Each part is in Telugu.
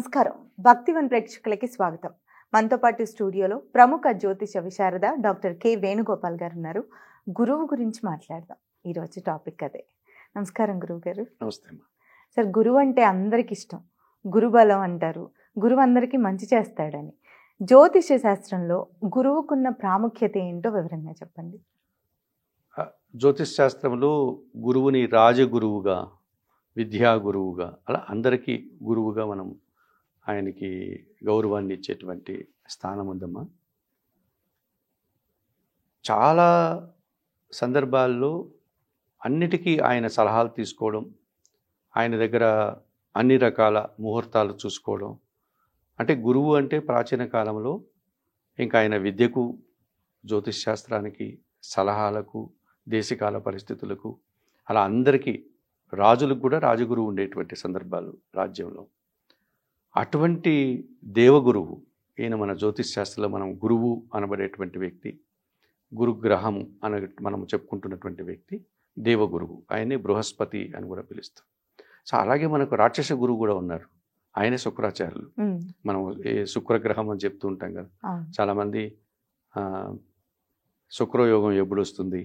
నమస్కారం. భక్తివన్ ప్రేక్షకులకి స్వాగతం. మనతో పాటు స్టూడియోలో ప్రముఖ జ్యోతిష విశారద డాక్టర్ కె వేణుగోపాల్ గారు ఉన్నారు. గురువు గురించి మాట్లాడదాం. ఈరోజు టాపిక్ అదే. నమస్కారం గురువు గారు. నమస్తే. సార్, గురువు అంటే అందరికి ఇష్టం. గురుబలం అంటారు. గురువు అందరికీ మంచి చేస్తాడని. జ్యోతిష శాస్త్రంలో గురువుకున్న ప్రాముఖ్యత ఏంటో వివరంగా చెప్పండి. జ్యోతిష్ శాస్త్రంలో గురువుని రాజగురువుగా, విద్యా గురువుగా, అలా అందరికీ గురువుగా మనం ఆయనకి గౌరవాన్ని ఇచ్చేటువంటి స్థానం ఉందమ్మా. చాలా సందర్భాల్లో అన్నిటికీ ఆయన సలహాలు తీసుకోవడం, ఆయన దగ్గర అన్ని రకాల ముహూర్తాలు చూసుకోవడం. అంటే గురువు అంటే ప్రాచీన కాలంలో ఇంకా ఆయన విద్యకు, జ్యోతిష్ శాస్త్రానికి, సలహాలకు, దేశకాల పరిస్థితులకు, అలా అందరికీ, రాజులకు కూడా రాజగురువు ఉండేటువంటి సందర్భాలు రాజ్యంలో. అటువంటి దేవగురువు ఈయన మన జ్యోతిష్ శాస్త్రంలో మనం గురువు అనబడేటువంటి వ్యక్తి, గురుగ్రహం అని మనం చెప్పుకుంటున్నటువంటి వ్యక్తి దేవగురువు. ఆయనే బృహస్పతి అని కూడా పిలుస్తాం. సో అలాగే మనకు రాక్షస గురువు కూడా ఉన్నారు. ఆయనే శుక్రాచార్యులు. మనం ఏ శుక్రగ్రహం అని చెప్తూ ఉంటాం కదా. చాలామంది శుక్రయోగం ఎప్పుడు వస్తుంది,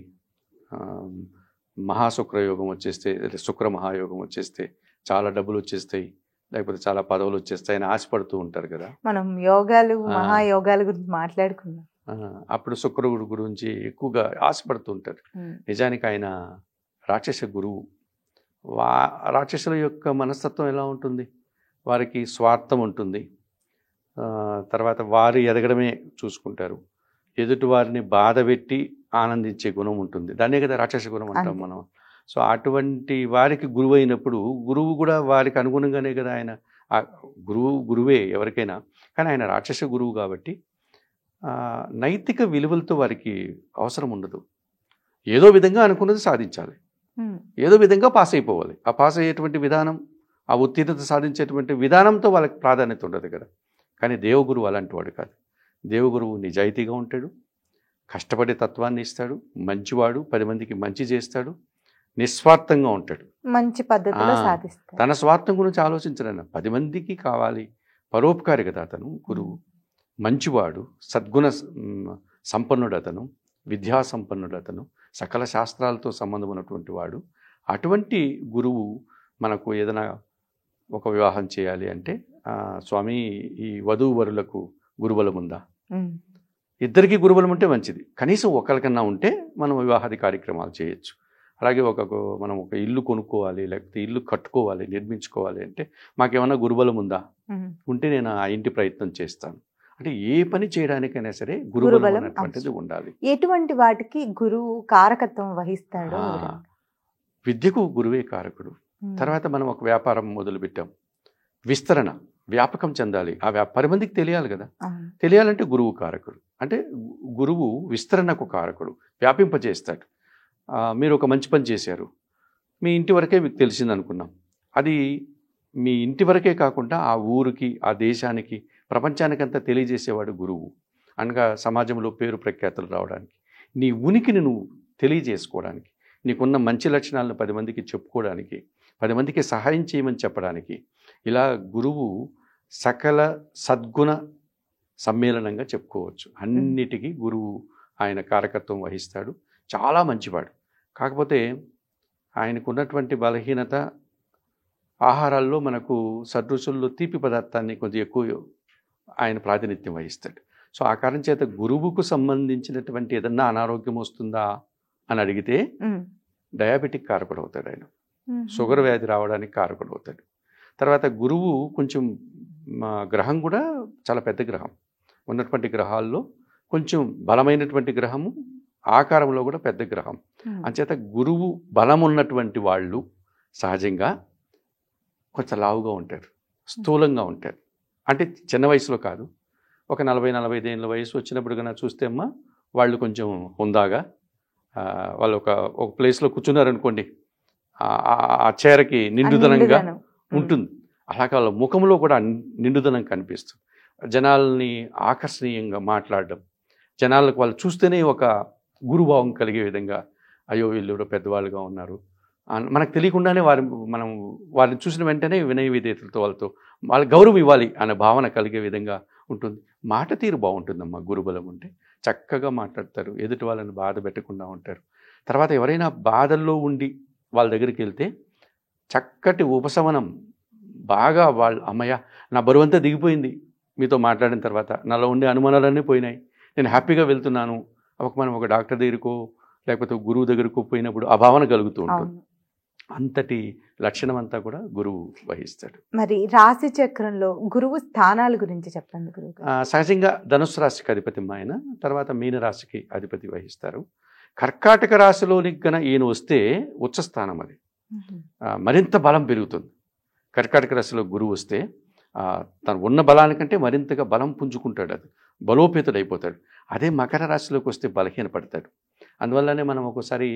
మహాశుక్రయోగం వచ్చేస్తే, శుక్ర మహాయోగం వచ్చేస్తే చాలా డబ్బులు వచ్చేస్తాయి, లేకపోతే చాలా పదవులు వచ్చేస్తాయి అని ఆశపడుతూ ఉంటారు కదా. మనం యోగాలు, మహాయోగాల గురించి మాట్లాడుకున్నాం. అప్పుడు శుక్రుడు గురించి ఎక్కువగా ఆశపడుతూ ఉంటారు. నిజానికి ఆయన రాక్షస గురువు. రాక్షసుల యొక్క మనస్తత్వం ఎలా ఉంటుంది? వారికి స్వార్థం ఉంటుంది. తర్వాత వారి ఎదగడమే చూసుకుంటారు. ఎదుటి వారిని బాధ పెట్టి ఆనందించే గుణం ఉంటుంది. దాన్నే కదా రాక్షస గుణం అంటాం మనం. సో అటువంటి వారికి గురువు అయినప్పుడు గురువు కూడా వారికి అనుగుణంగానే కదా ఆయన. గురువే ఎవరికైనా, కానీ ఆయన రాక్షస గురువు కాబట్టి నైతిక విలువలతో వారికి అవసరం ఉండదు. ఏదో విధంగా అనుకున్నది సాధించాలి, ఏదో విధంగా పాస్ అయిపోవాలి. ఆ పాస్ అయ్యేటువంటి విధానం, ఆ ఉత్తీర్ణత సాధించేటువంటి విధానంతో వాళ్ళకి ప్రాధాన్యత ఉండదు కదా. కానీ దేవగురువు అలాంటి వాడు కాదు. దేవగురువు నిజాయితీగా ఉంటాడు, కష్టపడే తత్వాన్ని ఇస్తాడు, మంచివాడు, 10 మందికి మంచి చేస్తాడు, నిస్వార్థంగా ఉంటాడు, మంచి పద్ధతిలో సాధిస్తాడు. తన స్వార్థం గురించి ఆలోచించడం. 10 మందికి కావాలి, పరోపకారి కదా అతను గురువు. మంచివాడు, సద్గుణ సంపన్నుడు అతను, విద్యా సంపన్నుడు అతను, సకల శాస్త్రాలతో సంబంధం ఉన్నటువంటి వాడు. అటువంటి గురువు మనకు ఏదైనా ఒక వివాహం చేయాలి అంటే, స్వామి ఈ వధూవరులకు గురుబలం ఉందా? ఇద్దరికి గురుబలం ఉంటే మంచిది. కనీసం ఒకరికన్నా ఉంటే మనం వివాహాది కార్యక్రమాలు చేయొచ్చు. అలాగే మనం ఒక ఇల్లు కొనుక్కోవాలి, లేకపోతే ఇల్లు కట్టుకోవాలి, నిర్మించుకోవాలి అంటే మాకేమన్నా గురుబలం ఉందా? ఉంటే నేను ఆ ఇంటి ప్రయత్నం చేస్తాను. అంటే ఏ పని చేయడానికైనా సరే గురుబలం అనేటువంటిది ఉండాలి. ఎటువంటి వాటికి గురువు కారకత్వం వహిస్తాడు? విద్యకు గురువే కారకుడు. తర్వాత మనం ఒక వ్యాపారం మొదలుపెట్టాం, విస్తరణ, వ్యాపకం చెందాలి. ఆ 10 మందికి తెలియాలి కదా. తెలియాలంటే గురువు కారకుడు. అంటే గురువు విస్తరణకు కారకుడు, వ్యాపింపజేస్తాడు. మీరు ఒక మంచి పని చేశారు, మీ ఇంటి వరకే మీకు తెలిసింది అనుకున్నాం. అది మీ ఇంటి వరకే కాకుండా ఆ ఊరికి, ఆ దేశానికి, ప్రపంచానికంతా తెలియజేసేవాడు గురువు. అనగా సమాజంలో పేరు ప్రఖ్యాతులు రావడానికి, నీ ఉనికిని నువ్వు తెలియజేసుకోవడానికి, నీకున్న మంచి లక్షణాలను 10 మందికి చెప్పుకోవడానికి, 10 మందికి సహాయం చేయమని చెప్పడానికి, ఇలా గురువు సకల సద్గుణ సమ్మేళనంగా చెప్పుకోవచ్చు. అన్నిటికీ గురువు ఆయన కారకత్వం వహిస్తాడు. చాలా మంచివాడు. కాకపోతే ఆయనకు ఉన్నటువంటి బలహీనత, ఆహారాల్లో మనకు సదృశుల్లో తీపి పదార్థాన్ని కొద్దిగా ఎక్కువ ఆయన ప్రాతినిధ్యం వహిస్తాడు. సో ఆ కారణం చేత గురువుకు సంబంధించినటువంటి ఏదన్నా అనారోగ్యం వస్తుందా అని అడిగితే డయాబెటిక్ కారకుడు అవుతాడు ఆయన. షుగర్ వ్యాధి రావడానికి కారకుడు అవుతాడు. తర్వాత గురువు కొంచెం గ్రహం కూడా చాలా పెద్ద గ్రహం. ఉన్నటువంటి గ్రహాల్లో కొంచెం బలమైనటువంటి గ్రహము, ఆకారంలో కూడా పెద్ద గ్రహం. అంచేత గురువు బలం ఉన్నటువంటి వాళ్ళు సహజంగా కొంచెం లావుగా ఉంటారు, స్థూలంగా ఉంటారు. అంటే చిన్న వయసులో కాదు, ఒక 40-45 ఏళ్ళ వయసు వచ్చినప్పుడు కన్నా చూస్తే అమ్మా వాళ్ళు కొంచెం హుందాగా, వాళ్ళు ఒక ప్లేస్లో కూర్చున్నారనుకోండి, ఆ చీరకి నిండుదనంగా ఉంటుంది. అలాగే వాళ్ళ ముఖంలో కూడా నిండుదనం కనిపిస్తుంది. జనాల్ని ఆకర్షణీయంగా మాట్లాడడం, జనాలకు వాళ్ళు చూస్తేనే ఒక గురుభావం కలిగే విధంగా, అయ్యో వీళ్ళు పెద్దవాళ్ళుగా ఉన్నారు, మనకు తెలియకుండానే మనం వారిని చూసిన వెంటనే వినయ విధేయతలతో వాళ్ళ గౌరవం ఇవ్వాలి అనే భావన కలిగే విధంగా ఉంటుంది. మాట తీరు బాగుంటుందమ్మా గురుబలం ఉంటే. చక్కగా మాట్లాడతారు, ఎదుటి వాళ్ళని బాధ పెట్టకుండా ఉంటారు. తర్వాత ఎవరైనా బాధల్లో ఉండి వాళ్ళ దగ్గరికి వెళ్తే చక్కటి ఉపశమనం, బాగా వాళ్ళు అమ్మయ్య నా బరువంతా దిగిపోయింది మీతో మాట్లాడిన తర్వాత, నాలో ఉండే అనుమానాలన్నీ పోయినాయి, నేను హ్యాపీగా వెళ్తున్నాను. మనం ఒక డాక్టర్ దగ్గరకో లేకపోతే గురువు దగ్గరకు పోయినప్పుడు ఆ భావన కలుగుతూ ఉంటుంది. అంతటి లక్షణం అంతా కూడా గురువు వహిస్తాడు. మరి రాశి చక్రంలో గురువు స్థానాల గురించి చెప్పండి గురువు. సహజంగా ధనుసు రాశికి అధిపతి ఆయన, తర్వాత మీన రాశికి అధిపతి వహిస్తారు. కర్కాటక రాశిలోనికి గన ఈయన వస్తే ఉచ్చ స్థానం, అది మరింత బలం పెరుగుతుంది. కర్కాటక రాశిలో గురువు వస్తే తను ఉన్న బలానికంటే మరింతగా బలం పుంజుకుంటాడు, అది బలోపేతుడైపోతాడు. అదే మకర రాశిలోకి వస్తే బలహీనపడతాడు. అందువల్లనే మనం ఒకసారి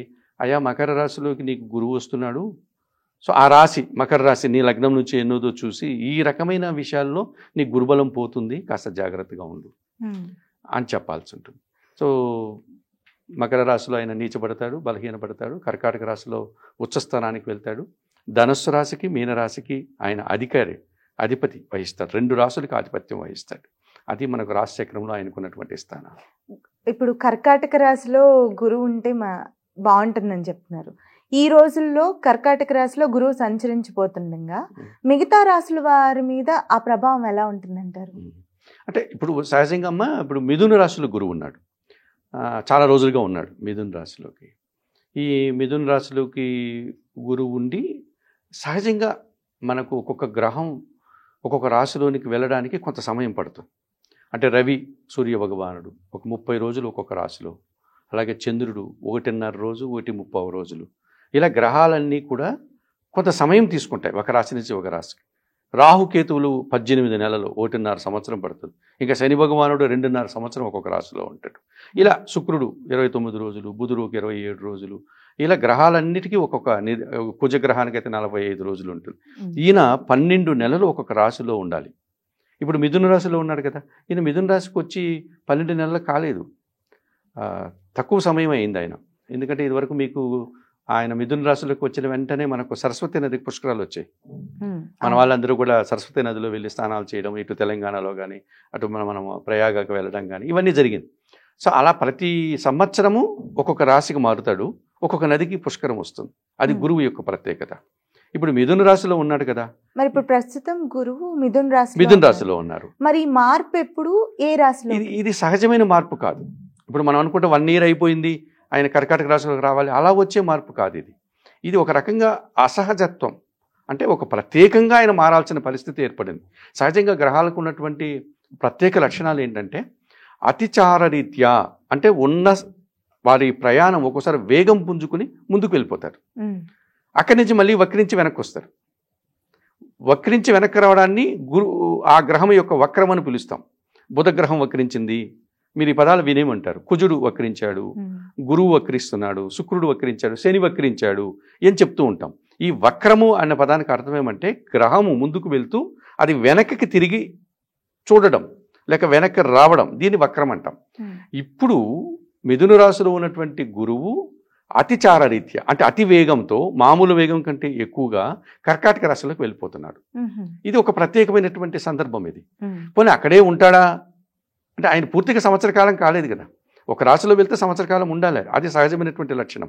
అయా మకర రాశిలోకి నీకు గురువు వస్తున్నాడు, సో ఆ రాశి మకర రాశి నీ లగ్నం నుంచి ఎన్నోదో చూసి ఈ రకమైన విషయాల్లో నీ గురుబలం పోతుంది, కాస్త జాగ్రత్తగా ఉండు అని చెప్పాల్సి ఉంటుంది. సో మకర రాశిలో ఆయన నీచపడతాడు, బలహీనపడతాడు. కర్కాటక రాశిలో ఉచ్చస్థానానికి వెళ్తాడు. ధనుస్సు రాశికి మీనరాశికి ఆయన అధిపతి వహిస్తాడు. 2 రాశులకి ఆధిపత్యం వహిస్తాడు. అది మనకు రాశి చక్రంలో ఆయనకున్నటువంటి స్థానం. ఇప్పుడు కర్కాటక రాశిలో గురువు ఉంటే బాగుంటుందని చెప్తున్నారు. ఈ రోజుల్లో కర్కాటక రాశిలో గురువు సంచరించిపోతుండగా మిగతా రాశుల వారి మీద ఆ ప్రభావం ఎలా ఉంటుందంటారు? అంటే ఇప్పుడు సహజంగా అమ్మ, ఇప్పుడు మిథున రాశిలో గురువు ఉన్నాడు, చాలా రోజులుగా ఉన్నాడు మిథున రాశిలోకి. ఈ మిథున రాశిలోకి గురువు ఉండి సహజంగా మనకు ఒక్కొక్క గ్రహం ఒక్కొక్క రాశిలోనికి వెళ్ళడానికి కొంత సమయం పడుతుంది. అంటే రవి సూర్య భగవానుడు ఒక 30 రోజులు ఒక్కొక్క రాశిలో, అలాగే చంద్రుడు 1.5 రోజు 1.30 రోజులు, ఇలా గ్రహాలన్నీ కూడా కొంత సమయం తీసుకుంటాయి ఒక రాశి నుంచి ఒక రాశికి. రాహుకేతువులు 18 నెలలు 1.5 సంవత్సరం పడుతుంది. ఇంకా శని భగవానుడు 2.5 సంవత్సరం ఒక్కొక్క రాశిలో ఉంటాడు. ఇలా శుక్రుడు 29 రోజులు, బుధుడుకి 27 రోజులు, ఇలా గ్రహాలన్నిటికీ ఒక్కొక్క కుజగ్రహానికి అయితే 45 రోజులు ఉంటుంది. ఈయన 12 నెలలు ఒక్కొక్క రాశిలో ఉండాలి. ఇప్పుడు మిథున రాశిలో ఉన్నాడు కదా, ఈయన మిథున రాశికి వచ్చి 12 నెలలు కాలేదు, తక్కువ సమయం అయింది ఆయన. ఎందుకంటే ఇదివరకు మీకు ఆయన మిథున రాశిలోకి వచ్చిన వెంటనే మనకు సరస్వతి నదికి పుష్కరాలు వచ్చాయి. మన వాళ్ళందరూ కూడా సరస్వతి నదిలో వెళ్ళి స్నానాలు చేయడం, ఇటు తెలంగాణలో కానీ అటు మనం ప్రయాగకు వెళ్ళడం కానీ ఇవన్నీ జరిగింది. సో అలా ప్రతి సంవత్సరము ఒక్కొక్క రాశికి మారుతాడు, ఒక్కొక్క నదికి పుష్కరం వస్తుంది. అది గురువు యొక్క ప్రత్యేకత. ఇప్పుడు మిథున రాశిలో ఉన్నాడు కదా, మరి ఇప్పుడు ప్రస్తుతం గురువు మిథున రాశిలో ఉన్నారు. మరి మార్పు ఎప్పుడు ఏ రాశిలో? ఇది సహజమైన మార్పు కాదు. ఇప్పుడు మనం అనుకుంటే 1 year అయిపోయింది ఆయన కర్కాటక రాశిలోకి రావాలి, అలా వచ్చే మార్పు కాదు. ఇది ఒక రకంగా అసహజత్వం, అంటే ఒక ప్రత్యేకంగా ఆయన మారాల్సిన పరిస్థితి ఏర్పడింది. సహజంగా గ్రహాలకు ఉన్నటువంటి ప్రత్యేక లక్షణాలు ఏంటంటే అతిచార రీత్యా, అంటే ఉన్న వారి ప్రయాణం ఒక్కోసారి వేగం పుంజుకుని ముందుకు వెళ్ళిపోతారు, అక్కడి నుంచి మళ్ళీ వక్రించి వెనక్కి వస్తారు. వక్రించి వెనక్కి రావడాన్ని ఆ గ్రహం యొక్క వక్రం అని పిలుస్తాం. బుధగ్రహం వక్రించింది, మీరు ఈ పదాలు వినేమంటారు. కుజుడు వక్రించాడు, గురువు వక్రిస్తున్నాడు, శుక్రుడు వక్రించాడు, శని వక్రించాడు అని చెప్తూ ఉంటాం. ఈ వక్రము అనే పదానికి అర్థం ఏమంటే గ్రహము ముందుకు వెళ్తూ అది వెనక్కి తిరిగి చూడడం లేక వెనక్కి రావడం, దీన్ని వక్రం అంటాం. ఇప్పుడు మిథున రాశిలో ఉన్నటువంటి గురువు అతిచార రీత్యా, అంటే అతి వేగంతో, మామూలు వేగం కంటే ఎక్కువగా కర్కాటక రాశిలోకి వెళ్ళిపోతున్నాడు. ఇది ఒక ప్రత్యేకమైనటువంటి సందర్భం. ఇది పోనీ అక్కడే ఉంటాడా అంటే ఆయన పూర్తిగా సంవత్సర కాలం కాలేదు కదా, ఒక రాశిలో వెళ్తే సంవత్సర కాలం ఉండాలి, అది సహజమైనటువంటి లక్షణం.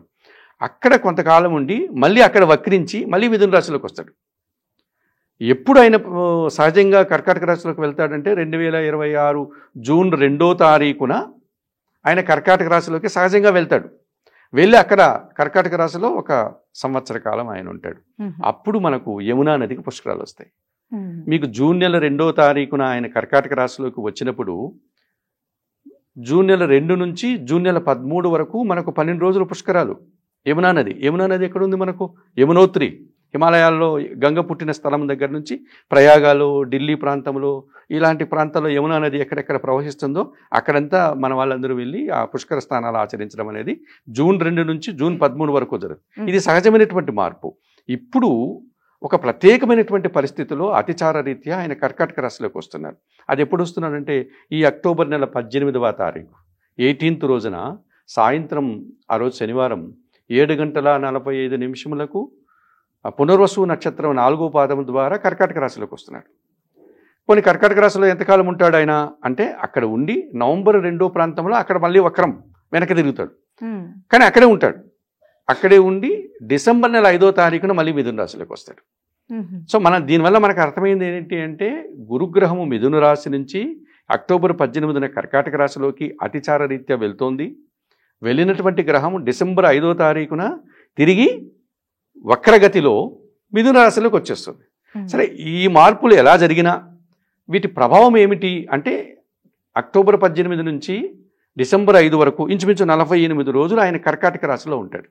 అక్కడ కొంతకాలం ఉండి మళ్ళీ అక్కడ వక్రించి మళ్ళీ మిథున రాశిలోకి వస్తాడు. ఎప్పుడు ఆయన సహజంగా కర్కాటక రాశిలోకి వెళ్తాడంటే 2026 జూన్ 2వ తారీఖున ఆయన కర్కాటక రాశిలోకి సహజంగా వెళ్తాడు. వెళ్ళి అక్కడ కర్కాటక రాశిలో ఒక సంవత్సర కాలం ఆయన ఉంటాడు. అప్పుడు మనకు యమునా నదికి పుష్కరాలు వస్తాయి. మీకు జూన్ నెల 2వ తారీఖున ఆయన కర్కాటక రాశిలోకి వచ్చినప్పుడు జూన్ నెల 2 నుంచి జూన్ నెల 13 వరకు మనకు 12 రోజులు పుష్కరాలు. యమునా నది ఎక్కడుంది మనకు? యమునోత్రి, హిమాలయాల్లో గంగ పుట్టిన స్థలం దగ్గర నుంచి ప్రయాగాలు, ఢిల్లీ ప్రాంతంలో, ఇలాంటి ప్రాంతాల్లో యమునా నది ఎక్కడెక్కడ ప్రవహిస్తుందో అక్కడంతా మన వాళ్ళందరూ వెళ్ళి ఆ పుష్కర స్థానాలు ఆచరించడం అనేది జూన్ 2 నుంచి జూన్ 13 వరకు జరుగుతుంది. ఇది సహజమైనటువంటి మార్పు. ఇప్పుడు ఒక ప్రత్యేకమైనటువంటి పరిస్థితిలో అతిచార రీత్యా ఆయన కర్కాటక రాశిలోకి వస్తున్నారు. అది ఎప్పుడు వస్తున్నాడంటే ఈ అక్టోబర్ నెల 18వ తారీఖు 18th రోజున సాయంత్రం, ఆ రోజు శనివారం 7:45 నిమిషములకు పునర్వసు నక్షత్రం 4వ పాదం ద్వారా కర్కాటక రాశిలోకి వస్తున్నాడు. కొన్ని కర్కాటక రాశిలో ఎంతకాలం ఉంటాడు ఆయన అంటే అక్కడ ఉండి నవంబర్ 2వ ప్రాంతంలో అక్కడ మళ్ళీ వక్రం వెనక్కి తిరుగుతాడు. కానీ అక్కడే ఉంటాడు. అక్కడే ఉండి డిసెంబర్ నెల 5వ తారీఖున మళ్ళీ మిథున రాశిలోకి వస్తాడు. సో దీనివల్ల మనకు అర్థమైంది ఏంటి అంటే గురుగ్రహము మిథున రాశి నుంచి అక్టోబర్ 18న కర్కాటక రాశిలోకి అతిచార రీత్యా వెళ్తోంది. వెళ్ళినటువంటి గ్రహం డిసెంబర్ 5వ తారీఖున తిరిగి వక్రగతిలో మిథున రాశిలోకి వచ్చేస్తుంది. సరే, ఈ మార్పులు ఎలా జరిగినా వీటి ప్రభావం ఏమిటి అంటే అక్టోబర్ 18 నుంచి డిసెంబర్ 5 వరకు ఇంచుమించు 48 రోజులు ఆయన కర్కాటక రాశిలో ఉంటాడు.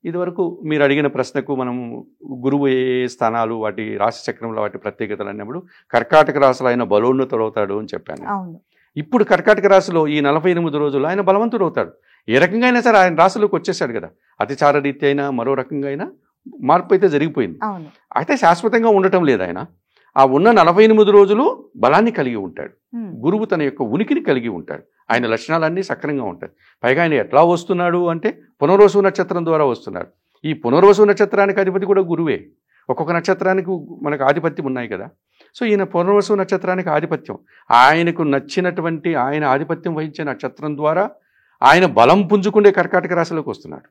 ఇదివరకు మీరు అడిగిన ప్రశ్నకు మనం గురువు ఏ స్థానాలు వాటి రాశి చక్రంలో వాటి ప్రత్యేకతలు అన్నప్పుడు కర్కాటక రాశిలో ఆయన బలోన్నతుడు అవుతాడు అని చెప్పాను. ఇప్పుడు కర్కాటక రాశిలో ఈ 48 రోజులు ఆయన బలవంతుడు అవుతాడు. ఏ రకంగా అయినా సరే ఆయన రాశిలోకి వచ్చేసాడు కదా. అతిచార రీతి అయినా మరో రకంగా అయినా మార్పు అయితే జరిగిపోయింది. అయితే శాశ్వతంగా ఉండటం లేదు. ఆయన ఆ ఉన్న 48 రోజులు బలాన్ని కలిగి ఉంటాడు. గురువు తన యొక్క ఉనికిని కలిగి ఉంటాడు. ఆయన లక్షణాలన్నీ సక్రంగా ఉంటాయి. పైగా ఆయన ఎట్లా వస్తున్నాడు అంటే పునర్వసు నక్షత్రం ద్వారా వస్తున్నాడు. ఈ పునర్వసు నక్షత్రానికి అధిపతి కూడా గురువే. ఒక్కొక్క నక్షత్రానికి మనకు ఆధిపత్యం ఉన్నాయి కదా. సో ఈయన పునర్వసు నక్షత్రానికి ఆధిపత్యం. ఆయనకు నచ్చినటువంటి ఆయన ఆధిపత్యం వహించే నక్షత్రం ద్వారా ఆయన బలం పుంజుకుండే కర్కాటక రాశిలోకి వస్తున్నాడు.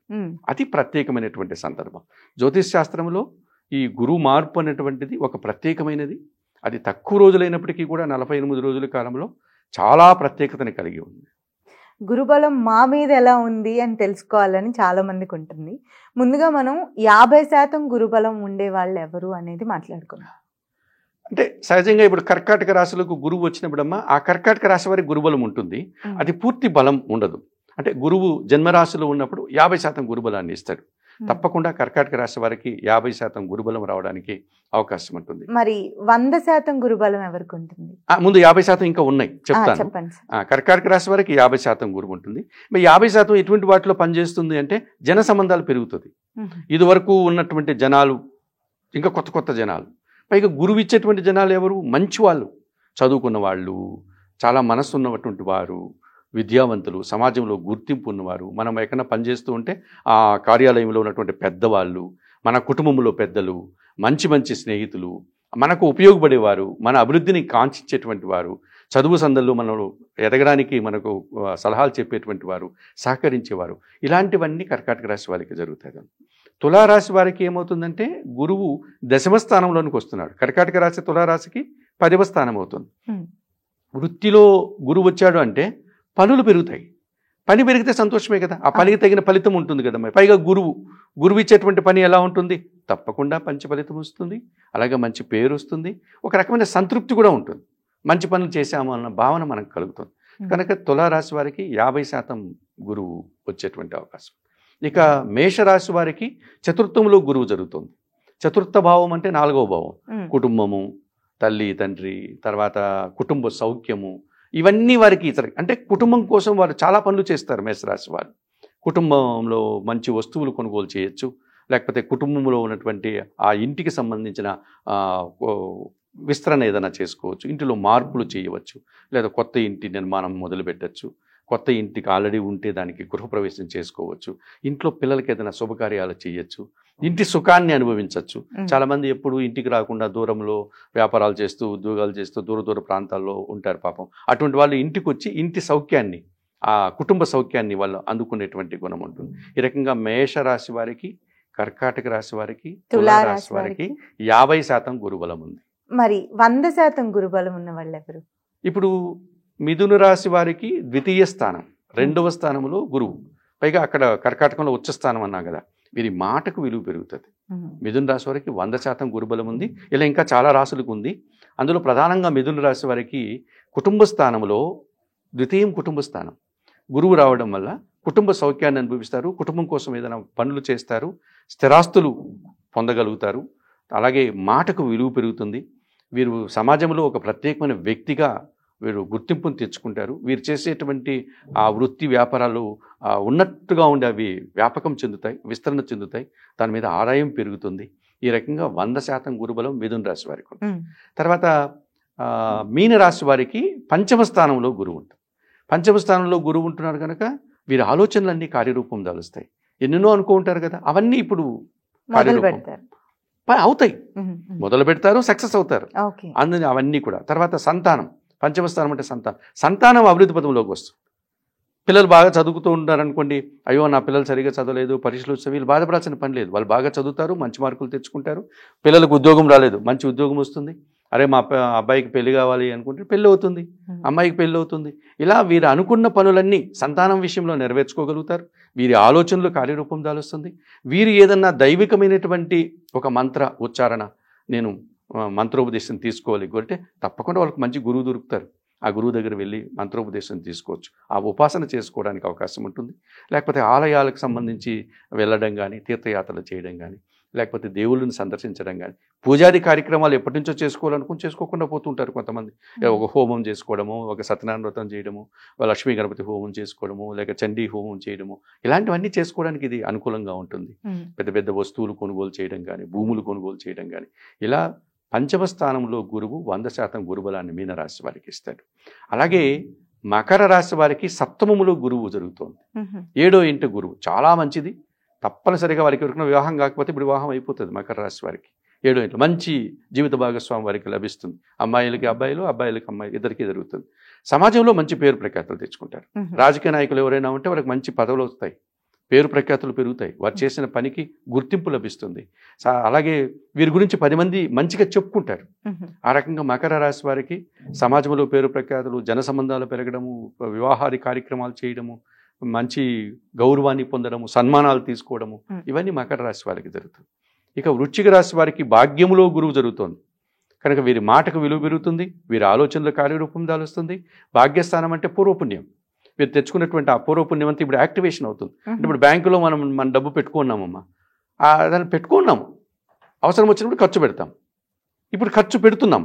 అతి ప్రత్యేకమైనటువంటి సందర్భం. జ్యోతిష్ శాస్త్రంలో ఈ గురువు మార్పు అనేటువంటిది ఒక ప్రత్యేకమైనది. అది తక్కువ రోజులైనప్పటికీ కూడా 48 రోజుల కాలంలో చాలా ప్రత్యేకతని కలిగి ఉంది. గురుబలం మా మీద ఎలా ఉంది అని తెలుసుకోవాలని చాలా మందికి ఉంటుంది. ముందుగా మనం 50% గురుబలం ఉండే వాళ్ళు ఎవరు అనేది మాట్లాడుకున్నాం. అంటే సహజంగా ఇప్పుడు కర్కాటక రాశులకు గురువు వచ్చినప్పుడమ్మా ఆ కర్కాటక రాశి వారికి గురుబలం ఉంటుంది. అది పూర్తి బలం ఉండదు. అంటే గురువు జన్మరాశిలో ఉన్నప్పుడు 50% గురుబలాన్ని ఇస్తాడు. తప్పకుండా కర్కాటక రాశి వారికి 50% గురుబలం రావడానికి అవకాశం ఉంటుంది. మరి 100% గురుబలం ఎవరికి ఉంటుంది? ముందు 50% ఇంకా ఉన్నాయి చెప్తాను. కర్కాటక రాశి వారికి 50% గురువు ఉంటుంది. మరి 50% ఎటువంటి వాటిలో పనిచేస్తుంది అంటే జన సంబంధాలు పెరుగుతుంది. ఇది వరకు ఉన్నటువంటి జనాలు ఇంకా కొత్త కొత్త జనాలు, పైగా గురువు ఇచ్చేటువంటి జనాలు ఎవరు? మంచి వాళ్ళు, చదువుకున్న వాళ్ళు, చాలా మనస్సు ఉన్నటువంటి వారు, విద్యావంతులు, సమాజంలో గుర్తింపు ఉన్నవారు. మనం ఎక్కడైనా పనిచేస్తూ ఉంటే ఆ కార్యాలయంలో ఉన్నటువంటి పెద్దవాళ్ళు, మన కుటుంబంలో పెద్దలు, మంచి మంచి స్నేహితులు, మనకు ఉపయోగపడేవారు, మన అభివృద్ధిని కాంక్షించేటువంటి వారు, చదువు సందల్లో మనం ఎదగడానికి మనకు సలహాలు చెప్పేటువంటి వారు, సహకరించేవారు, ఇలాంటివన్నీ కర్కాటక రాశి వారికి జరుగుతాయి. తులారాశి వారికి ఏమవుతుందంటే గురువు 10వ స్థానంలోనికి వస్తున్నాడు. కర్కాటక రాశి తులారాశికి 10వ స్థానం అవుతుంది. వృత్తిలో గురువు వచ్చాడు అంటే పనులు పెరుగుతాయి. పని పెరిగితే సంతోషమే కదా. ఆ పనికి తగిన ఫలితం ఉంటుంది కదా. మరి పైగా గురువు ఇచ్చేటువంటి పని ఎలా ఉంటుంది? తప్పకుండా మంచి ఫలితం వస్తుంది. అలాగే మంచి పేరు వస్తుంది. ఒక రకమైన సంతృప్తి కూడా ఉంటుంది. మంచి పనులు చేశాము అన్న భావన మనకు కలుగుతుంది. కనుక తులారాశి వారికి 50% గురువు వచ్చేటువంటి అవకాశం. ఇక మేషరాశి వారికి చతుర్థంలో గురువు జరుగుతుంది. చతుర్థ భావం అంటే 4వ భావం. కుటుంబము, తల్లి తండ్రి, తర్వాత కుటుంబ సౌఖ్యము, ఇవన్నీ వారికి అంటే కుటుంబం కోసం వారు చాలా పనులు చేస్తారు. మేషరాశి వారు కుటుంబంలో మంచి వస్తువులు కొనుగోలు చేయొచ్చు, లేకపోతే కుటుంబంలో ఉన్నటువంటి ఆ ఇంటికి సంబంధించిన విస్తరణ ఏదైనా చేసుకోవచ్చు, ఇంటిలో మార్పులు చేయవచ్చు, లేదా కొత్త ఇంటి నిర్మాణం మొదలుపెట్టచ్చు, కొత్త ఇంటికి ఆల్రెడీ ఉంటే దానికి గృహప్రవేశం చేసుకోవచ్చు, ఇంట్లో పిల్లలకి ఏదైనా శుభకార్యాలు చేయొచ్చు, ఇంటి సుఖాన్ని అనుభవించవచ్చు. చాలామంది ఎప్పుడు ఇంటికి రాకుండా దూరంలో వ్యాపారాలు చేస్తూ ఉద్యోగాలు చేస్తూ దూర ప్రాంతాల్లో ఉంటారు పాపం. అటువంటి వాళ్ళు ఇంటికి వచ్చి ఇంటి సౌఖ్యాన్ని, ఆ కుటుంబ సౌఖ్యాన్ని వాళ్ళు అందుకునేటువంటి గుణం ఉంటుంది. ఈ రకంగా మేషరాశి వారికి, కర్కాటక రాశి వారికి, తులారాశి వారికి 50% గురుబలం ఉంది. మరి 100% గురుబలం ఉన్న వాళ్ళు ఎవరు? ఇప్పుడు మిథున రాశి వారికి 2వ స్థానం, 2వ స్థానంలో గురువు, పైగా అక్కడ కర్కాటకంలో ఉచ్చ స్థానం అన్నా కదా. వీరి మాటకు విలువ పెరుగుతుంది. మిథున రాశి వారికి 100% గురుబలం ఉంది. ఇలా ఇంకా చాలా రాశులకు ఉంది. అందులో ప్రధానంగా మిథున రాశి వారికి కుటుంబ స్థానంలో 2వ కుటుంబ స్థానం గురువు రావడం వల్ల కుటుంబ సౌఖ్యాన్ని అనుభవిస్తారు, కుటుంబం కోసం ఏదైనా పనులు చేస్తారు, స్థిరాస్తులు పొందగలుగుతారు, అలాగే మాటకు విలువ పెరుగుతుంది. వీరు సమాజంలో ఒక ప్రత్యేకమైన వ్యక్తిగా వీరు గుర్తింపును తెచ్చుకుంటారు. వీరు చేసేటువంటి ఆ వృత్తి వ్యాపారాలు ఉన్నట్టుగా ఉండే అవి వ్యాపకం చెందుతాయి, విస్తరణ చెందుతాయి, దాని మీద ఆదాయం పెరుగుతుంది. ఈ రకంగా 100% గురుబలం మిథున రాశి వారికి ఉంటుంది. తర్వాత మీన రాశి వారికి 5వ స్థానంలో గురువు ఉంటుంది. 5వ స్థానంలో గురువు ఉంటున్నారు కనుక వీరి ఆలోచనలన్నీ కార్యరూపం దాలుస్తాయి. ఎన్నెన్నో అనుకుంటారు కదా, అవన్నీ ఇప్పుడు కార్యరూపం అవుతాయి, మొదలు పెడతారు, సక్సెస్ అవుతారు. ఓకే. అందుని అవన్నీ కూడా. తర్వాత సంతానం, పంచమ స్థానం అంటే సంతానం అభివృద్ధి పదంలోకి వస్తుంది. పిల్లలు బాగా చదువుతూ ఉంటారనుకోండి, అయ్యో నా పిల్లలు సరిగా చదవలేదు, పరీక్షలు వస్తే వీళ్ళు బాధపడాల్సిన పని లేదు. వాళ్ళు బాగా చదువుతారు, మంచి మార్కులు తెచ్చుకుంటారు. పిల్లలకు ఉద్యోగం రాలేదు, మంచి ఉద్యోగం వస్తుంది. అరే మా అబ్బాయికి పెళ్లి కావాలి అనుకుంటే పెళ్ళి అవుతుంది, అమ్మాయికి పెళ్ళి అవుతుంది. ఇలా వీరు అనుకున్న పనులన్నీ సంతానం విషయంలో నెరవేర్చుకోగలుగుతారు. వీరి ఆలోచనలు కార్యరూపం దాలుస్తుంది. వీరు ఏదన్నా దైవికమైనటువంటి ఒక మంత్ర ఉచ్చారణ, నేను మంత్రోపదేశం తీసుకోవాలి అంటే తప్పకుండా వాళ్ళకి మంచి గురువు దొరుకుతారు. ఆ గురువు దగ్గర వెళ్ళి మంత్రోపదేశం తీసుకోవచ్చు. ఆ ఉపాసన చేసుకోవడానికి అవకాశం ఉంటుంది. లేకపోతే ఆలయాలకు సంబంధించి వెళ్ళడం కానీ, తీర్థయాత్రలు చేయడం కానీ, లేకపోతే దేవుళ్ళని సందర్శించడం కానీ, పూజాది కార్యక్రమాలు ఎప్పటి నుంచో చేసుకోవాలనుకుని చేసుకోకుండా పోతుంటారు కొంతమంది. ఒక హోమం చేసుకోవడము, ఒక సత్యనారాయణ వ్రతం చేయడము, లక్ష్మీ గణపతి హోమం చేసుకోవడము, లేక చండీ హోమం చేయడము, ఇలాంటివన్నీ చేసుకోవడానికి ఇది అనుకూలంగా ఉంటుంది. పెద్ద పెద్ద వస్తువులు కొనుగోలు చేయడం కానీ, భూములు కొనుగోలు చేయడం కానీ, ఇలా పంచమ స్థానంలో గురువు 100% గురుబలాన్ని మీనరాశి వారికి ఇస్తాడు. అలాగే మకర రాశి వారికి సప్తమములో గురువు జరుగుతోంది. 7వ ఇంటి గురువు చాలా మంచిది. తప్పనిసరిగా వారికి ఎవరికైనా వివాహం కాకపోతే ఇప్పుడు వివాహం అయిపోతుంది. మకర రాశి వారికి 7వ ఇంట్లో మంచి జీవిత భాగస్వామి వారికి లభిస్తుంది. అమ్మాయిలకి అబ్బాయిలు, అబ్బాయిలకి అమ్మాయిలు, ఇద్దరికీ జరుగుతుంది. సమాజంలో మంచి పేరు ప్రఖ్యాతులు తెచ్చుకుంటారు. రాజకీయ నాయకులు ఎవరైనా ఉంటే వారికి మంచి పదవులు వస్తాయి, పేరు ప్రఖ్యాతులు పెరుగుతాయి, వారు చేసిన పనికి గుర్తింపు లభిస్తుంది. అలాగే వీరి గురించి 10 మంది మంచిగా చెప్పుకుంటారు. ఆ రకంగా మకర రాశి వారికి సమాజంలో పేరు ప్రఖ్యాతులు, జన సంబంధాలు పెరగడము, వివాహాది కార్యక్రమాలు చేయడము, మంచి గౌరవాన్ని పొందడము, సన్మానాలు తీసుకోవడము, ఇవన్నీ మకర రాశి వారికి జరుగుతుంది. ఇక వృశ్చిక రాశి వారికి భాగ్యములో గురువు జరుగుతోంది కనుక వీరి మాటకు విలువ పెరుగుతుంది, వీరి ఆలోచనలు కార్యరూపం దాలుస్తుంది. భాగ్యస్థానం అంటే పూర్వపుణ్యం. మీరు తెచ్చుకున్నటువంటి ఆ పూర్వపుణ్యం అంతా ఇప్పుడు యాక్టివేషన్ అవుతుంది. అంటే ఇప్పుడు బ్యాంకులో మన డబ్బు పెట్టుకున్నామమ్మా, దాన్ని పెట్టుకున్నాము, అవసరం వచ్చినప్పుడు ఖర్చు పెడతాం, ఇప్పుడు ఖర్చు పెడుతున్నాం.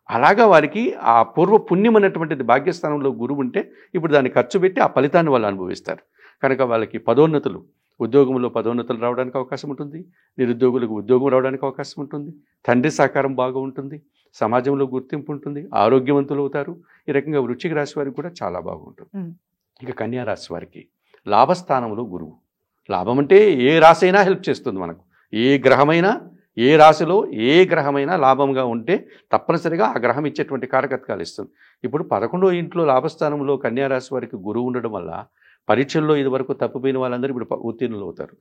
అలాగా వారికి ఆ పూర్వ పుణ్యం అనేటువంటిది భాగ్యస్థానంలో గురువు ఉంటే ఇప్పుడు దాన్ని ఖర్చు పెట్టి ఆ ఫలితాన్ని వాళ్ళు అనుభవిస్తారు. కనుక వాళ్ళకి పదోన్నతులు, ఉద్యోగంలో పదోన్నతులు రావడానికి అవకాశం ఉంటుంది, నిరుద్యోగులకు ఉద్యోగం రావడానికి అవకాశం ఉంటుంది, తండ్రి సహకారం బాగా ఉంటుంది, సమాజంలో గుర్తింపు ఉంటుంది, ఆరోగ్యవంతులు అవుతారు. ఈ రకంగా వృశ్చిక రాశి వారికి కూడా చాలా బాగుంటుంది. ఇక కన్యా రాశి వారికి లాభస్థానంలో గురువు. లాభం అంటే ఏ రాశి అయినా హెల్ప్ చేస్తుంది మనకు. ఏ గ్రహమైనా, ఏ రాశిలో ఏ గ్రహమైనా లాభంగా ఉంటే తప్పనిసరిగా ఆ గ్రహం ఇచ్చేటువంటి కారకత్వాలు ఇస్తుంది. ఇప్పుడు 11వ ఇంట్లో లాభస్థానంలో కన్యా రాశి వారికి గురువు ఉండడం వల్ల పరీక్షల్లో ఇదివరకు తప్పిపోయిన వాళ్ళందరూ ఇప్పుడు ఉత్తీర్ణులు అవుతారు.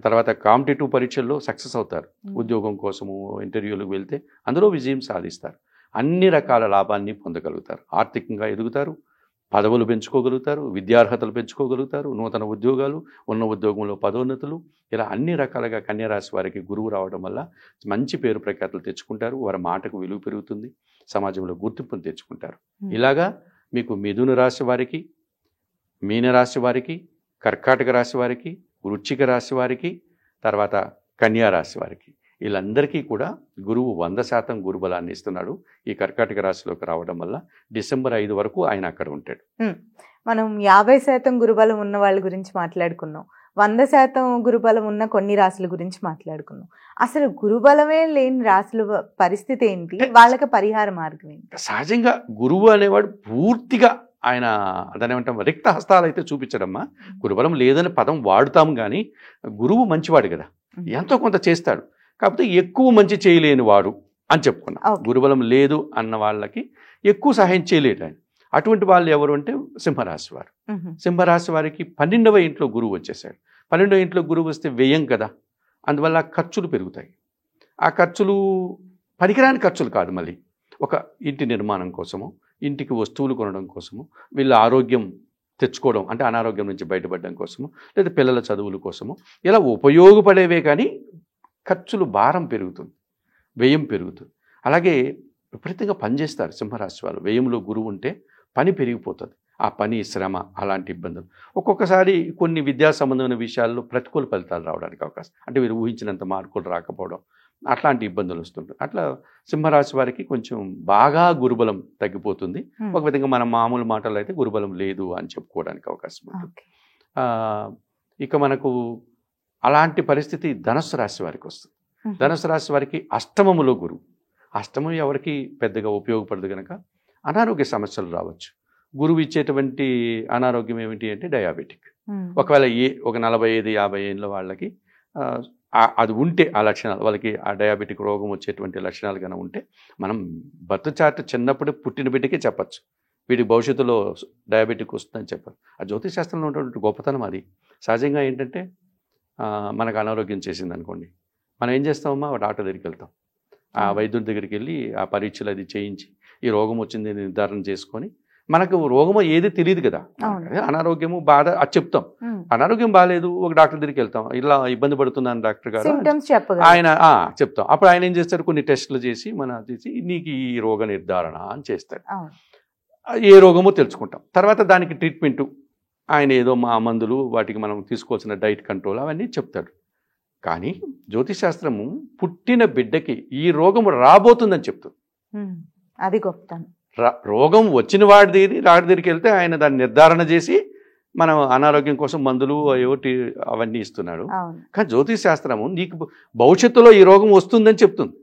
తర్వాత కాంపిటేటివ్ పరీక్షల్లో సక్సెస్ అవుతారు. ఉద్యోగం కోసము ఇంటర్వ్యూలకు వెళ్తే అందులో విజయం సాధిస్తారు. అన్ని రకాల లాభాన్ని పొందగలుగుతారు. ఆర్థికంగా ఎదుగుతారు, పదవులు పెంచుకోగలుగుతారు, విద్యార్హతలు పెంచుకోగలుగుతారు, నూతన ఉద్యోగాలు, ఉన్న ఉద్యోగంలో పదోన్నతులు, ఇలా అన్ని రకాలుగా కన్యారాశి వారికి గురువు రావడం వల్ల మంచి పేరు ప్రఖ్యాతులు తెచ్చుకుంటారు. వారి మాటకు విలువ పెరుగుతుంది, సమాజంలో గుర్తింపును తెచ్చుకుంటారు. ఇలాగా మీకు మిథున రాశి వారికి, మీనరాశి వారికి, కర్కాటక రాశి వారికి, వృశ్చిక రాశి వారికి, తర్వాత కన్యా రాశి వారికి, వీళ్ళందరికీ కూడా గురువు 100% గురుబలాన్ని ఇస్తున్నాడు. ఈ కర్కాటక రాశిలోకి రావడం వల్ల డిసెంబర్ 5 వరకు ఆయన అక్కడ ఉంటాడు. మనం 50% గురుబలం ఉన్న వాళ్ళ గురించి మాట్లాడుకున్నాం, 100% గురుబలం ఉన్న కొన్ని రాశుల గురించి మాట్లాడుకున్నాం. అసలు గురుబలమే లేని రాశుల పరిస్థితి ఏంటి, వాళ్ళకి పరిహార మార్గం ఏంటి? సహజంగా గురువు అనేవాడు పూర్తిగా ఆయన దాని ఏమంటాం రిక్త హస్తాలు అయితే చూపించడమ్మా. గురుబలం లేదని పదం వాడుతాం కానీ గురువు మంచివాడు కదా, ఎంతో కొంత చేస్తాడు. కాకపోతే ఎక్కువ మంచి చేయలేని వాడు అని చెప్పుకున్నాం. గురుబలం లేదు అన్న వాళ్ళకి ఎక్కువ సహాయం చేయలేడు ఆయన. అటువంటి వాళ్ళు ఎవరు అంటే సింహరాశి వారు. సింహరాశి వారికి 12వ ఇంట్లో గురువు వచ్చేసాడు. 12వ ఇంట్లో గురువు వస్తే వ్యయం కదా, అందువల్ల ఖర్చులు పెరుగుతాయి. ఆ ఖర్చులు పనికిరాని ఖర్చులు కాదు, మళ్ళీ ఒక ఇంటి నిర్మాణం కోసము, ఇంటికి వస్తువులు కొనడం కోసము, వీళ్ళ ఆరోగ్యం తెచ్చుకోవడం అంటే అనారోగ్యం నుంచి బయటపడడం కోసము, లేదా పిల్లల చదువుల కోసము, ఇలా ఉపయోగపడేవే కానీ ఖర్చులు భారం పెరుగుతుంది, వ్యయం పెరుగుతుంది. అలాగే విపరీతంగా పనిచేస్తారు సింహరాశి వాళ్ళు. వ్యయంలో గురువు ఉంటే పని పెరిగిపోతుంది. ఆ పని, శ్రమ, అలాంటి ఇబ్బందులు. ఒక్కొక్కసారి కొన్ని విద్యా సంబంధమైన విషయాల్లో ప్రతికూల ఫలితాలు రావడానికి అవకాశం, అంటే వీరు ఊహించినంత మార్కులు రాకపోవడం, అట్లాంటి ఇబ్బందులు వస్తుంటాయి. అట్లా సింహరాశి వారికి కొంచెం బాగా గురుబలం తగ్గిపోతుంది. ఒక విధంగా మనం మామూలు మాటలు అయితే గురుబలం లేదు అని చెప్పుకోవడానికి అవకాశం ఉంటుంది. ఇక మనకు అలాంటి పరిస్థితి ధనుస్సు రాశి వారికి వస్తుంది. ధనుస్సు రాశి వారికి అష్టమములో గురువు. అష్టమం ఎవరికి పెద్దగా ఉపయోగపడదు కనుక అనారోగ్య సమస్యలు రావచ్చు. గురువు ఇచ్చేటువంటి అనారోగ్యం ఏమిటి అంటే డయాబెటిక్. ఒకవేళ ఒక 45-50 ఏళ్ళ వాళ్ళకి అది ఉంటే ఆ లక్షణాలు వాళ్ళకి ఆ డయాబెటిక్ రోగం వచ్చేటువంటి లక్షణాలు కనుక ఉంటే మనం బర్త్ చార్ట్ చిన్నప్పుడు పుట్టిన బిడ్డకే చెప్పచ్చు, వీడికి భవిష్యత్తులో డయాబెటిక్ వస్తుందని చెప్పారు. ఆ జ్యోతిష్ శాస్త్రంలో ఉన్నటువంటి గొప్పతనం అది. సహజంగా ఏంటంటే మనకు అనారోగ్యం చేసింది అనుకోండి, మనం ఏం చేస్తామమ్మా, డాక్టర్ దగ్గరికి వెళ్తాం, ఆ వైద్యుడి దగ్గరికి వెళ్ళి ఆ పరీక్షలు అది చేయించి ఈ రోగం వచ్చింది నిర్ధారణ చేసుకొని, మనకు రోగమో ఏది తెలియదు కదా, అనారోగ్యము బాధ అది చెప్తాం, అనారోగ్యం బాగాలేదు ఒక డాక్టర్ దగ్గరికి వెళ్తాం, ఇలా ఇబ్బంది పడుతున్నాను డాక్టర్ గారు ఆయన చెప్తాం. అప్పుడు ఆయన ఏం చేస్తారు, కొన్ని టెస్టులు చేసి చేసి నీకు ఈ రోగ నిర్ధారణ అని చేస్తాడు, ఏ రోగమో తెలుసుకుంటాం. తర్వాత దానికి ట్రీట్మెంటు ఆయన ఏదో మా మందులు వాటికి మనం తీసుకోవాల్సిన డైట్ కంట్రోల్ అవన్నీ చెప్తాడు. కానీ జ్యోతిష్ శాస్త్రము పుట్టిన బిడ్డకి ఈ రోగం రాబోతుందని చెప్తుంది. అది గొప్పతనం. రోగం వచ్చిన వాడి దగ్గరికి వెళ్తే ఆయన దాన్ని నిర్ధారణ చేసి మనం అనారోగ్యం కోసం మందులు అవన్నీ ఇస్తున్నాడు. కానీ జ్యోతిష్ శాస్త్రము నీకు భవిష్యత్తులో ఈ రోగం వస్తుందని చెప్తుంది.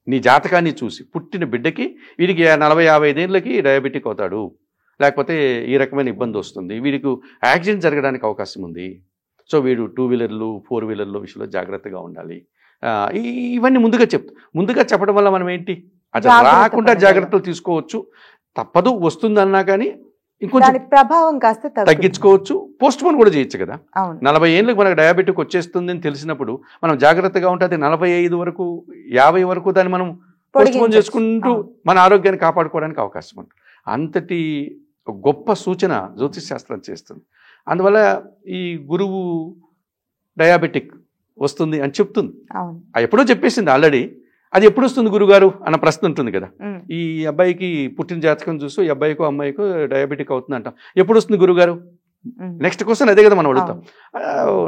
నీ జాతకాన్ని చూసి పుట్టిన బిడ్డకి వీడికి 40-50 ఏళ్ళకి డయాబెటిక్ అవుతాడు, లేకపోతే ఈ రకమైన ఇబ్బంది వస్తుంది, వీడికి యాక్సిడెంట్ జరగడానికి అవకాశం ఉంది, సో వీడు 2 వీలర్లు 4 వీలర్ల విషయంలో జాగ్రత్తగా ఉండాలి. ఇవన్నీ ముందుగా చెప్పడం వల్ల మనం ఏంటి, అది రాకుండా జాగ్రత్తలు తీసుకోవచ్చు. తప్పదు, వస్తుందన్నా కానీ ఇంకొంచెం ప్రభావం కాస్త తగ్గించుకోవచ్చు, పోస్ట్ పోన్ కూడా చేయొచ్చు కదా. 40 ఏళ్ళకి మనకు డయాబెటిక్ వచ్చేస్తుంది అని తెలిసినప్పుడు మనం జాగ్రత్తగా ఉంటే అది 45 వరకు 50 వరకు దాన్ని మనం పోస్ట్ పోన్ చేసుకుంటూ మన ఆరోగ్యాన్ని కాపాడుకోవడానికి అవకాశం ఉంటుంది. అంతటి గొప్ప సూచన జ్యోతిష్ శాస్త్రం చేస్తుంది. అందువల్ల ఈ గురువు డయాబెటిక్ వస్తుంది అని చెప్తుంది, ఎప్పుడో చెప్పేసింది ఆల్రెడీ. అది ఎప్పుడు వస్తుంది గురుగారు అన్న ప్రశ్న ఉంటుంది కదా. ఈ అబ్బాయికి పుట్టిన జాతకం చూస్తూ ఈ అబ్బాయికో అమ్మాయికో డయాబెటిక్ అవుతుంది అంటాం, ఎప్పుడు వస్తుంది గురుగారు, నెక్స్ట్ క్వశ్చన్ అదే కదా మనం అడుగుతాం.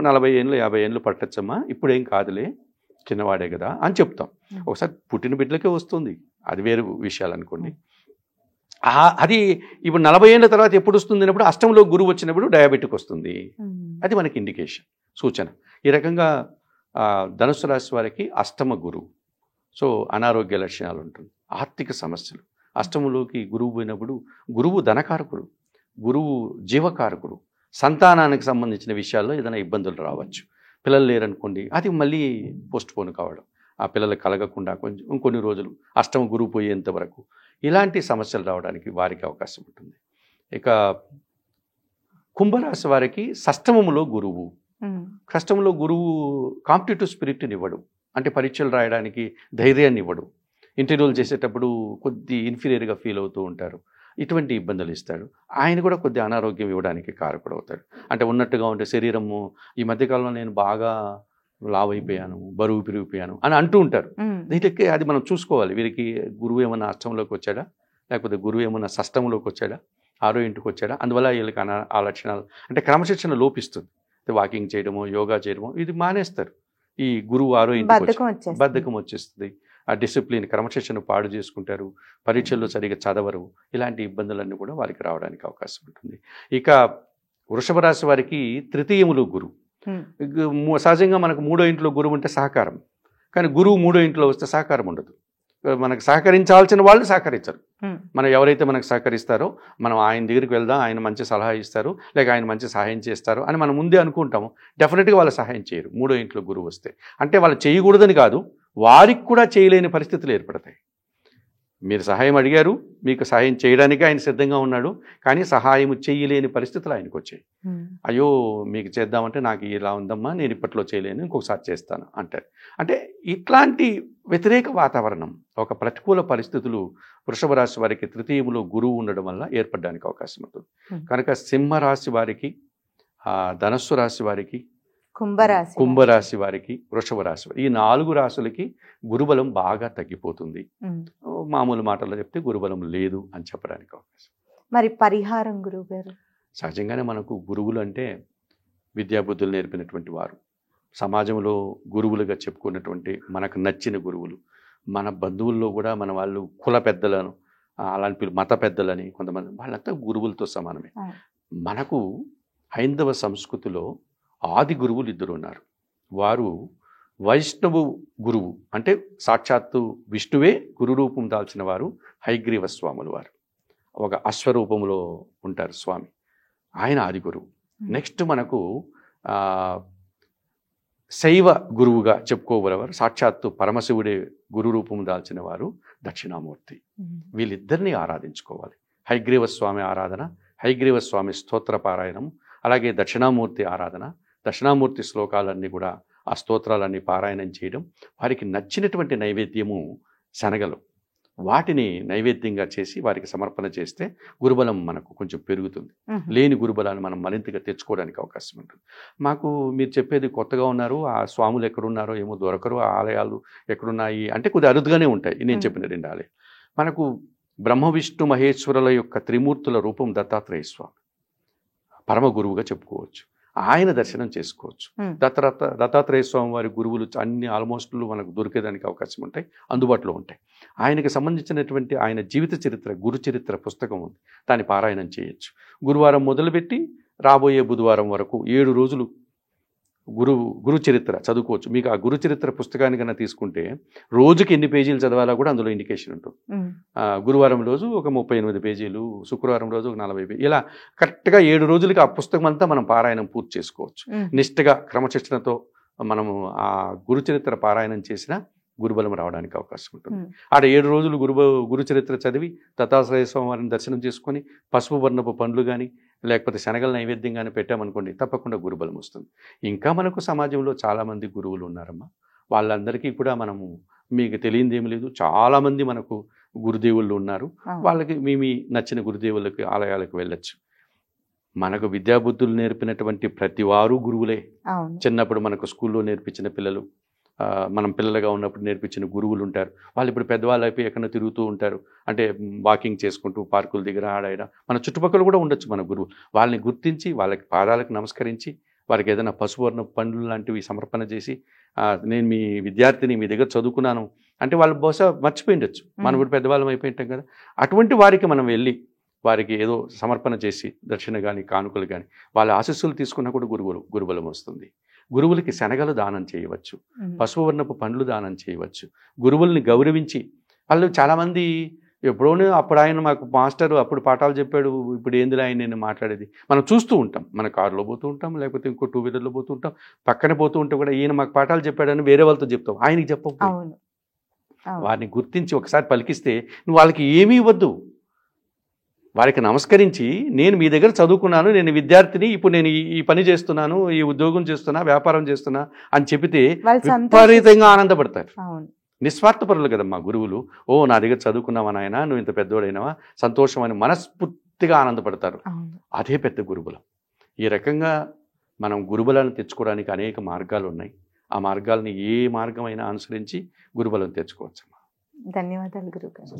40 ఏళ్ళు 50 ఏళ్ళు పట్టచ్చమ్మా, ఇప్పుడేం కాదులే చిన్నవాడే కదా అని చెప్తాం. ఒకసారి పుట్టిన బిడ్డలకే వస్తుంది, అది వేరు విషయాలు అనుకోండి. అది ఇప్పుడు 40 ఏళ్ళ తర్వాత ఎప్పుడు వస్తుంది అన్నప్పుడు అష్టంలో గురువు వచ్చినప్పుడు డయాబెటిక్ వస్తుంది, అది మనకి ఇండికేషన్, సూచన. ఈ రకంగా ధనుస్సు రాశి వారికి అష్టమ గురువు, సో అనారోగ్య లక్షణాలు ఉంటుంది, ఆర్థిక సమస్యలు. అష్టములోకి గురువు పోయినప్పుడు గురువు ధనకారకుడు, గురువు జీవకారకుడు, సంతానానికి సంబంధించిన విషయాల్లో ఏదైనా ఇబ్బందులు రావచ్చు. పిల్లలు లేరనుకోండి, అది మళ్ళీ పోస్ట్ పోన్ కావడం, ఆ పిల్లలు కలగకుండా కొన్ని రోజులు అష్టమ గురువు పోయేంత వరకు ఇలాంటి సమస్యలు రావడానికి వారికి అవకాశం ఉంటుంది. ఇక కుంభరాశి వారికి షష్టమములో గురువు, షష్టంలో గురువు కాంపిటేటివ్ స్పిరిట్ని ఇవ్వడు, అంటే పరీక్షలు రాయడానికి ధైర్యాన్ని ఇవ్వడు, ఇంటర్వ్యూలు చేసేటప్పుడు కొద్ది ఇన్ఫీరియర్గా ఫీల్ అవుతూ ఉంటారు, ఇటువంటి ఇబ్బందులు ఇస్తాడు. ఆయన కూడా కొద్ది అనారోగ్యం ఇవ్వడానికి కారకుడు అవుతాడు. అంటే ఉన్నట్టుగా ఉంటే శరీరము, ఈ మధ్యకాలంలో నేను బాగా లావ్ అయిపోయాను, బరువు పెరిగిపోయాను అని అంటూ ఉంటారు. దీనికి అది మనం చూసుకోవాలి, వీరికి గురువు ఏమన్నా అష్టంలోకి వచ్చాడా, లేకపోతే గురువు ఏమన్నా షష్టంలోకి వచ్చాడా, 6వ ఇంటికి వచ్చాడా, అందువల్ల వీళ్ళకి ఆ లక్షణాలు అంటే క్రమశిక్షణ లోపిస్తుంది. వాకింగ్ చేయడమో యోగా చేయడమో ఇది మానేస్తారు. ఈ గురువు 6వ ఇంటికి బద్ధకం వచ్చేస్తుంది, ఆ డిసిప్లిన్ క్రమశిక్షణ పాడు చేసుకుంటారు, పరీక్షల్లో సరిగా చదవరు, ఇలాంటి ఇబ్బందులన్నీ కూడా వారికి రావడానికి అవకాశం ఉంటుంది. ఇక వృషభ రాశి వారికి తృతీయములో గురువు. సహజంగా మనకు 3వ ఇంట్లో గురువు ఉంటే సహకారం, కానీ గురువు 3వ ఇంట్లో వస్తే సహకారం ఉండదు. మనకు సహకరించాల్సిన వాళ్ళు సహకరించరు. మనం ఎవరైతే మనకు సహకరిస్తారో మనం ఆయన దగ్గరికి వెళ్దాం, ఆయన మంచి సలహా ఇస్తారు, లేక ఆయన మంచి సహాయం చేస్తారు అని మనం ముందే అనుకుంటాము. డెఫినెట్గా వాళ్ళు సహాయం చేయరు 3వ ఇంట్లో గురువు వస్తే. అంటే వాళ్ళు చేయకూడదని కాదు, వారికి కూడా చేయలేని పరిస్థితులు ఏర్పడతాయి. మీరు సహాయం అడిగారు, మీకు సహాయం చేయడానికి ఆయన సిద్ధంగా ఉన్నాడు, కానీ సహాయం చేయలేని పరిస్థితులు ఆయనకు వచ్చాయి. అయ్యో మీకు చేద్దామంటే నాకు ఇలా ఉందమ్మా, నేను ఇప్పట్లో చేయలేను, ఇంకొకసారి చేస్తాను అంటారు. అంటే ఇట్లాంటి వ్యతిరేక వాతావరణం, ఒక ప్రతికూల పరిస్థితులు వృషభ రాశి వారికి తృతీయములో గురువు ఉండడం వల్ల ఏర్పడడానికి అవకాశం ఉంటుంది. కనుక సింహరాశి వారికి, ధనస్సు రాశి వారికి, కుంభరాశి వారికి, వృషభ రాశి వారికి, ఈ 4 రాశులకి గురుబలం బాగా తగ్గిపోతుంది. మామూలు మాటల్లో చెప్తే గురుబలం లేదు అని చెప్పడానికి అవకాశం. మరి పరిహారం గురువు గారు? సహజంగానే మనకు గురువులు అంటే విద్యాబుద్ధులు నేర్పినటువంటి వారు, సమాజంలో గురువులుగా చెప్పుకున్నటువంటి మనకు నచ్చిన గురువులు, మన బంధువుల్లో కూడా మన వాళ్ళు కుల పెద్దలను, అలాంటి మత పెద్దలని కొంతమంది, వాళ్ళంతా గురువులతో సమానమే. మనకు హైందవ సంస్కృతిలో ఆది గురువులు 2 ఉన్నారు. వారు వైష్ణవు గురువు, అంటే సాక్షాత్తు విష్ణువే గురు రూపం దాల్చిన వారు హయగ్రీవ స్వాములు వారు. ఒక అశ్వరూపంలో ఉంటారు స్వామి, ఆయన ఆది గురువు. నెక్స్ట్ మనకు శైవ గురువుగా చెప్పుకోగలవారు సాక్షాత్తు పరమశివుడే గురు రూపం దాల్చిన వారు దక్షిణామూర్తి. వీళ్ళిద్దరినీ ఆరాధించుకోవాలి. హయగ్రీవ స్వామి ఆరాధన, హయగ్రీవ స్వామి స్తోత్ర పారాయణం, అలాగే దక్షిణామూర్తి ఆరాధన, దక్షిణామూర్తి శ్లోకాలన్నీ కూడా ఆ స్తోత్రాలన్నీ పారాయణం చేయడం, వారికి నచ్చినటువంటి నైవేద్యము శనగలు, వాటిని నైవేద్యంగా చేసి వారికి సమర్పణ చేస్తే గురుబలం మనకు కొంచెం పెరుగుతుంది. లేని గురుబలాన్ని మనం మరింతగా తెచ్చుకోవడానికి అవకాశం ఉంటుంది. మాకు మీరు చెప్పేది కొత్తగా ఉన్నారు, ఆ స్వాములు ఎక్కడున్నారో ఏమో దొరకరు, ఆ ఆలయాలు ఎక్కడున్నాయి అంటే కొద్దిగా అరుదుగానే ఉంటాయి. నేను చెప్పిన 2 ఆలయాలు మనకు బ్రహ్మ విష్ణు మహేశ్వరుల యొక్క త్రిమూర్తుల రూపం దత్తాత్రేయ స్వామి, పరమ గురువుగా చెప్పుకోవచ్చు. ఆయన దర్శనం చేసుకోవచ్చు. దత్తాత్రేయ స్వామి వారి గురువులు అన్ని ఆల్మోస్ట్లు మనకు దొరికేదానికి అవకాశం ఉంటాయి, అందుబాటులో ఉంటాయి. ఆయనకి సంబంధించినటువంటి ఆయన జీవిత చరిత్ర, గురు చరిత్ర పుస్తకం ఉంది, దాన్ని పారాయణం చేయొచ్చు. గురువారం మొదలుపెట్టి రాబోయే బుధవారం వరకు 7 రోజులు గురు చరిత్ర చదువుకోవచ్చు. మీకు ఆ గురు చరిత్ర పుస్తకాన్ని కన్నా తీసుకుంటే రోజుకి ఎన్ని పేజీలు చదవాలా కూడా అందులో ఇండికేషన్ ఉంటుంది. గురువారం రోజు ఒక 38 పేజీలు, శుక్రవారం రోజు ఒక 40 పేజీలు, ఇలా కరెక్ట్గా 7 రోజులకి ఆ పుస్తకం అంతా మనం పారాయణం పూర్తి చేసుకోవచ్చు. నిష్ఠగా క్రమశిక్షణతో మనము ఆ గురు చరిత్ర పారాయణం చేసిన గురుబలం రావడానికి అవకాశం ఉంటుంది. ఆడ 7 రోజులు గురు చరిత్ర చదివి దత్తాత్రేయ స్వామి వారిని దర్శనం చేసుకొని పసుపు వర్ణపు పండ్లు కానీ లేకపోతే శనగల నైవేద్యం కానీ పెట్టామనుకోండి, తప్పకుండా గురుబలం వస్తుంది. ఇంకా మనకు సమాజంలో చాలామంది గురువులు ఉన్నారమ్మా. వాళ్ళందరికీ కూడా మనము, మీకు తెలియదు ఏమి లేదు, చాలామంది మనకు గురుదేవుళ్ళు ఉన్నారు. వాళ్ళకి మీ నచ్చిన గురుదేవులకి ఆలయాలకు వెళ్ళొచ్చు. మనకు విద్యాబుద్ధులు నేర్పినటువంటి ప్రతి వారు గురువులే. చిన్నప్పుడు మనకు స్కూల్లో నేర్పించిన పిల్లలు, మనం పిల్లలుగా ఉన్నప్పుడు నేర్పించిన గురువులు ఉంటారు. వాళ్ళు ఇప్పుడు పెద్దవాళ్ళు అయిపోయి ఎక్కడో తిరుగుతూ ఉంటారు, అంటే వాకింగ్ చేసుకుంటూ పార్కుల దగ్గర ఆడైనా మన చుట్టుపక్కల కూడా ఉండొచ్చు మన గురువు. వాళ్ళని గుర్తించి వాళ్ళకి పాదాలకు నమస్కరించి వారికి ఏదైనా పసువర్ణ పండ్లు లాంటివి సమర్పణ చేసి, నేను మీ విద్యార్థిని, మీ దగ్గర చదువుకున్నాను అంటే వాళ్ళు బహుశా మర్చిపోయి ఉండొచ్చు, మనం ఇప్పుడు పెద్దవాళ్ళం అయిపోయి ఉంటాం కదా. అటువంటి వారికి మనం వెళ్ళి వారికి ఏదో సమర్పణ చేసి దక్షిణ కానీ కానుకలు కానీ వాళ్ళ ఆశీస్సులు తీసుకున్నా కూడా గురుబలం వస్తుంది. గురువులకి శనగలు దానం చేయవచ్చు, పసుపు వర్ణపు పండ్లు దానం చేయవచ్చు. గురువుల్ని గౌరవించి, వాళ్ళు చాలామంది ఎప్పుడోనే అప్పుడు ఆయన మాకు మాస్టర్ అప్పుడు పాఠాలు చెప్పాడు, ఇప్పుడు ఏందిలా ఆయన నేను మాట్లాడేది మనం చూస్తూ ఉంటాం. మన కారులో పోతూ ఉంటాం, లేకపోతే ఇంకో 2 వీలర్లో పోతూ ఉంటాం, పక్కన పోతూ ఉంటే కూడా ఈయన మాకు పాఠాలు చెప్పాడని వేరే వాళ్ళతో చెప్తాం, ఆయనకి చెప్పవు. వారిని గుర్తించి ఒకసారి పలికిస్తే నువ్వు వాళ్ళకి ఏమీ ఇవ్వద్దు, వారికి నమస్కరించి నేను మీ దగ్గర చదువుకున్నాను, నేను విద్యార్థిని, ఇప్పుడు నేను ఈ పని చేస్తున్నాను, ఈ ఉద్యోగం చేస్తున్నా, వ్యాపారం చేస్తున్నా అని చెబితే విపరీతంగా ఆనందపడతారు. నిస్వార్థపరులు కదమ్మా గురువులు. ఓ నా దగ్గర చదువుకున్నావా నాయన, నువ్వు ఇంత పెద్దోడైనావా, సంతోషం అని మనస్ఫూర్తిగా ఆనందపడతారు. అదే పెద్ద గురుబలం. ఈ రకంగా మనం గురుబలాన్ని తెచ్చుకోవడానికి అనేక మార్గాలు ఉన్నాయి. ఆ మార్గాలని ఏ మార్గమైనా అనుసరించి గురుబలం తెచ్చుకోవచ్చు. ధన్యవాదాలు గురుగారు.